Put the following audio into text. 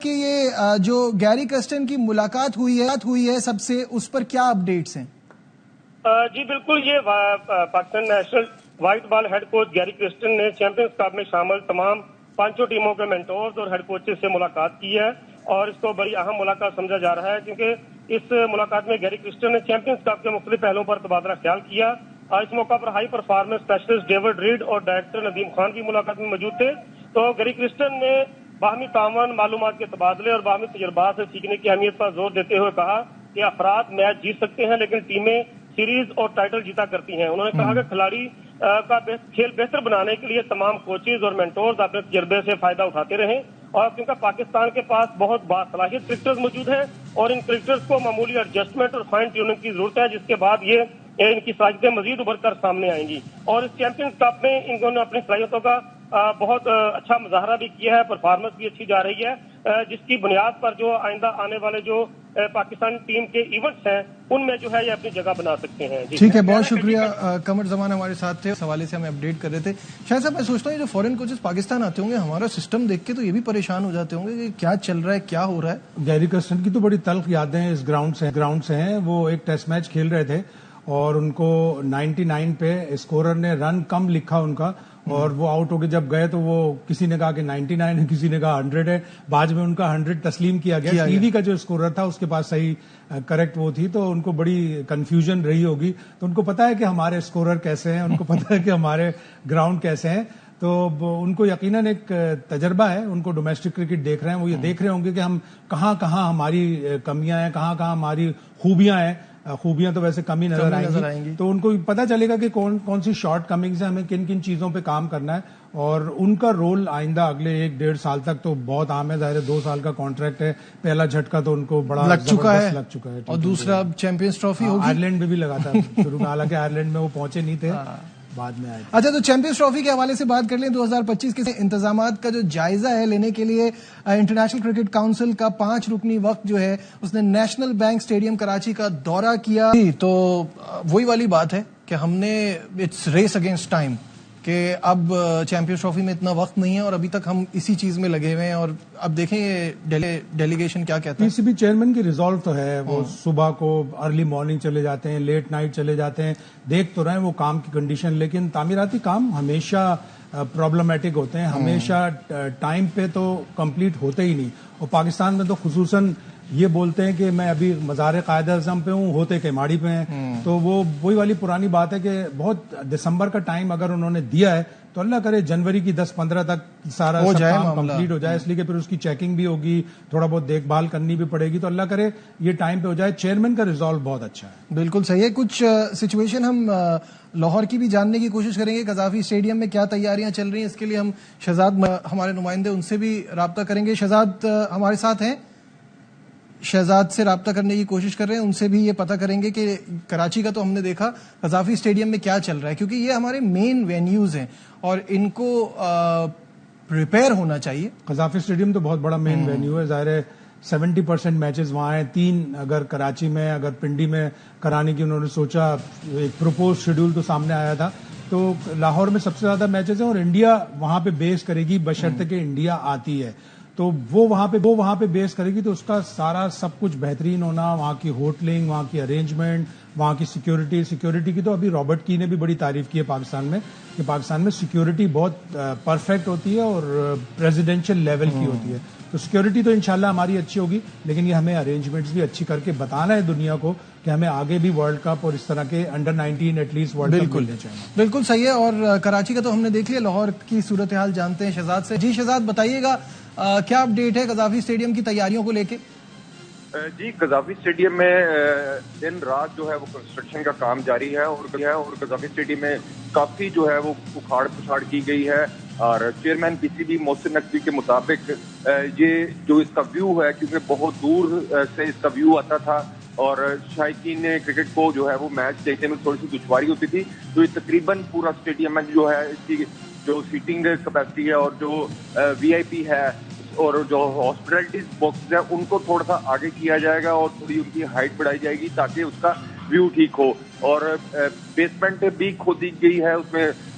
کہ یہ جو گیری کرسٹن کی ملاقات ہوئی ہے سب سے، اس پر کیا اپڈیٹس ہیں؟ جی بالکل، یہ Pakistan national white ball head coach گیری کرسٹن نے چیمپئنز کپ میں شامل تمام 5 ٹیموں کے مینٹورز اور ہیڈ کوچز سے ملاقات کی ہے، اور اس کو بڑی اہم ملاقات سمجھا جا رہا ہے کیونکہ اس ملاقات میں گیری کرسٹن نے چیمپئنز کپ کے مختلف پہلوؤں پر تبادلہ خیال کیا۔ اس موقع پر high performance specialist David Reid اور ڈائریکٹر ندیم خان کی ملاقات میں موجود تھے۔ تو گیری کرسٹن نے باہمی تعاون، معلومات کے تبادلے اور باہمی تجربات سے سیکھنے کی اہمیت پر زور دیتے ہوئے کہا کہ افراد میچ جیت سکتے ہیں لیکن ٹیمیں سیریز اور ٹائٹل جیتا کرتی ہیں۔ انہوں نے کہا کہ کھلاڑی کا کھیل بہتر بنانے کے لیے تمام کوچز اور مینٹورز اپنے تجربے سے فائدہ اٹھاتے رہیں، اور کیونکہ پاکستان کے پاس بہت باصلاحیت کرکٹرز موجود ہیں اور ان کرکٹرز کو معمولی ایڈجسٹمنٹ اور فائن ٹیوننگ کی ضرورت ہے، جس کے بعد ان کی صلاحیتیں مزید ابھر کر سامنے آئیں گی۔ اور اس چیمپئنز کپ میں انہوں نے اپنی صلاحیتوں کا بہت اچھا مظاہرہ بھی کیا ہے، پرفارمنس بھی اچھی جا رہی ہے، جس کی بنیاد پر جو آئندہ آنے والے جو پاکستان ٹیم کے ایونٹس ہیں ان میں جو ہے یہ اپنی جگہ بنا سکتے ہیں۔ ٹھیک ہے، بہت شکریہ۔ قمر زمان ہمارے ساتھ تھے، اس حوالے سے ہمیں اپڈیٹ کر رہے تھے۔ شاید صاحب، میں سوچتا ہوں جو فورن کوچز پاکستان آتے ہوں گے ہمارا سسٹم دیکھ کے تو یہ بھی پریشان ہو جاتے ہوں گے کہ کیا چل رہا ہے، کیا ہو رہا ہے۔ گیری کرسٹن کی تو بڑی تلخ یادیں اس گراؤنڈ سے ہیں۔ وہ ایک ٹیسٹ میچ کھیل رہے تھے اور ان کو 99 پہ اسکورر نے رن کم لکھا ان کا، اور وہ آؤٹ ہو کے جب گئے تو وہ کسی نے کہا کہ 99 ہے، کسی نے کہا 100 ہے، بعد میں ان کا 100 تسلیم کیا گیا۔ ٹی وی کا جو اسکورر تھا اس کے پاس صحیح کریکٹ وہ تھی، تو ان کو بڑی کنفیوژن رہی ہوگی۔ تو ان کو پتا ہے کہ ہمارے اسکورر کیسے ہیں، ان کو پتا ہے کہ ہمارے گراؤنڈ کیسے ہیں، تو ان کو یقیناً ایک تجربہ ہے، ان کو ڈومیسٹک کرکٹ دیکھ رہے ہیں، وہ یہ دیکھ رہے ہوں گے کہ ہم کہاں ہماری کمیاں ہیں، کہاں ہماری خوبیاں ہیں۔ خوبیاں تو ویسے کم ہی نظر آئیں گی، تو ان کو پتا چلے گا کہ کون سی شارٹ کمنگز ہیں، ہمیں کن چیزوں پہ کام کرنا ہے، اور ان کا رول آئندہ اگلے 1-1.5 سال تک تو بہت عام ہے۔ ظاہر 2 سال کا کانٹریکٹ ہے، پہلا جھٹکا تو ان کو بڑا لگ چکا ہے اور دوسرا چیمپئنز ٹرافی ہوگی۔ آئرلینڈ میں بھی لگا تھا شروع میں، حالانکہ آئرلینڈ میں وہ پہنچے نہیں تھے، بعد میں آئے۔ اچھا، تو چیمپئنز ٹرافی کے حوالے سے بات کر لیں۔ 2025 کے انتظامات کا جو جائزہ ہے لینے کے لیے انٹرنیشنل کرکٹ کونسل کا 5 رکنی وقت جو ہے اس نے نیشنل بینک اسٹیڈیم کراچی کا دورہ کیا۔ تو وہی والی بات ہے کہ ہم نے اٹس ریس اگینسٹ ٹائم کہ اب چیمپئنز ٹرافی میں اتنا وقت نہیں ہے اور ابھی تک ہم اسی چیز میں لگے ہوئے ہیں، اور اب دیکھیں یہ ڈیلیگیشن کیا کہتا ہے۔ پی سی بی چیئرمین کی ریزالو تو ہے، وہ صبح کو ارلی مارننگ چلے جاتے ہیں، لیٹ نائٹ چلے جاتے ہیں، دیکھ تو رہے ہیں وہ کام کی کنڈیشن، لیکن تعمیراتی کام ہمیشہ پرابلمیٹک ہوتے ہیں، ہمیشہ ٹائم پہ تو کمپلیٹ ہوتے ہی نہیں، اور پاکستان میں تو خصوصاً یہ بولتے ہیں کہ میں ابھی مزار قائد اعظم پہ ہوں، ہوتے کیماڑی پہ ہیں۔ تو وہ وہی والی پرانی بات ہے کہ بہت دسمبر کا ٹائم اگر انہوں نے دیا ہے تو اللہ کرے جنوری کی 10-15 تک سارا کام کمپلیٹ ہو جائے، اس لیے کہ پھر اس کی چیکنگ بھی ہوگی، تھوڑا بہت دیکھ بھال کرنی بھی پڑے گی، تو اللہ کرے یہ ٹائم پہ ہو جائے۔ چیئرمین کا ریزالو بہت اچھا ہے۔ بالکل صحیح ہے۔ کچھ سچویشن ہم لاہور کی بھی جاننے کی کوشش کریں گے، قذافی اسٹیڈیم میں کیا تیاریاں چل رہی ہیں، اس کے لیے ہم شہزاد ہمارے نمائندے ان سے بھی رابطہ کریں گے۔ شہزاد ہمارے ساتھ ہیں، شہزاد سے رابطہ کرنے کی کوشش کر رہے ہیں، ان سے بھی یہ پتہ کریں گے کہ کراچی کا تو ہم نے دیکھا، قذافی اسٹیڈیم میں کیا چل رہا ہے، کیونکہ یہ ہمارے مین وینیوز ہیں اور ان کو پریپیئر ہونا چاہیے۔ قذافی اسٹیڈیم تو بہت بڑا مین وینیو ہے، ظاہر ہے 70% میچز وہاں ہیں، 3 اگر کراچی میں، اگر پنڈی میں کرانے کی انہوں نے سوچا، ایک پروپوز شیڈول تو سامنے آیا تھا، تو لاہور میں سب سے زیادہ میچز ہیں، اور انڈیا وہاں پہ بیس کرے گی بشرطے کہ انڈیا آتی ہے، تو وہ وہاں پہ بیس کرے گی، تو اس کا سارا سب کچھ بہترین ہونا، وہاں کی ہوٹلنگ، وہاں کی ارینجمنٹ، وہاں کی سیکیورٹی کی تو ابھی رابرٹ کی نے بھی بڑی تعریف کی ہے پاکستان میں، کہ پاکستان میں سیکیورٹی بہت پرفیکٹ ہوتی ہے اور پریزیڈینشل لیول کی ہوتی ہے، تو سیکیورٹی تو انشاءاللہ ہماری اچھی ہوگی، لیکن یہ ہمیں ارینجمنٹس بھی اچھی کر کے بتانا ہے دنیا کو کہ ہمیں آگے بھی ورلڈ کپ اور اس طرح کے under 19 at least world cup ملنے چاہیے۔ بالکل صحیح ہے، اور کراچی کا تو ہم نے دیکھ لیا، لاہور کی صورتحال جانتے ہیں شہزاد سے۔ جی شہزاد، بتائیے گا کیا اپڈیٹ ہے قذافی اسٹیڈیم کی تیاریوں کو لے کے؟ جی، قذافی اسٹیڈیم میں دن رات جو ہے وہ کنسٹرکشن کا کام جاری ہے، اور قذافی اسٹیڈیم میں کافی جو ہے وہ اکھاڑ پچھاڑ کی گئی ہے، اور chairman P C B Mohsin Naqvi کے مطابق یہ جو اس کا ویو ہے، کیونکہ بہت دور سے اس کا ویو آتا تھا اور شائقین کرکٹ کو جو ہے وہ میچ دیکھنے میں تھوڑی سی دشواری ہوتی تھی، تو یہ تقریباً پورا اسٹیڈیم میں جو ہے اس کی جو سیٹنگ کیپیسٹی ہے اور جو وی آئی پی ہے اور جو ہاسپٹلٹیز باکسز ہیں ان کو تھوڑا سا آگے کیا جائے گا اور تھوڑی ان کی ہائٹ بڑھائی جائے گی تاکہ اس کا ویو ٹھیک ہو، اور بیسمنٹ بھی کھودی گئی ہے، اس میں